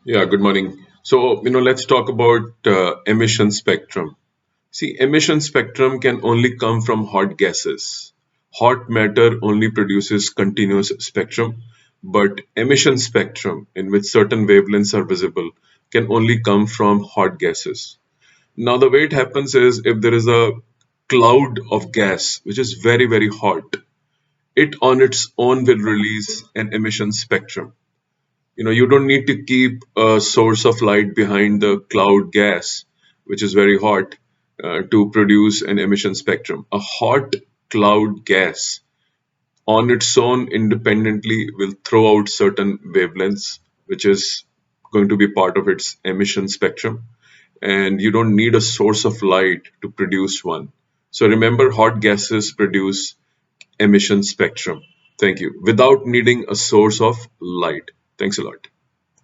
Yeah, good morning. So, let's talk about emission spectrum. See, emission spectrum can only come from hot gases. Hot matter only produces continuous spectrum, but emission spectrum, in which certain wavelengths are visible, can only come from hot gases. Now, the way it happens is if there is a cloud of gas which is very, very hot, it on its own will release an emission spectrum. You don't need to keep a source of light behind the cloud gas which is very hot to produce an emission spectrum. A hot cloud gas on its own independently will throw out certain wavelengths which is going to be part of its emission spectrum, and you don't need a source of light to produce one. So remember, hot gases produce emission spectrum. Thank you, without needing a source of light. Thanks a lot.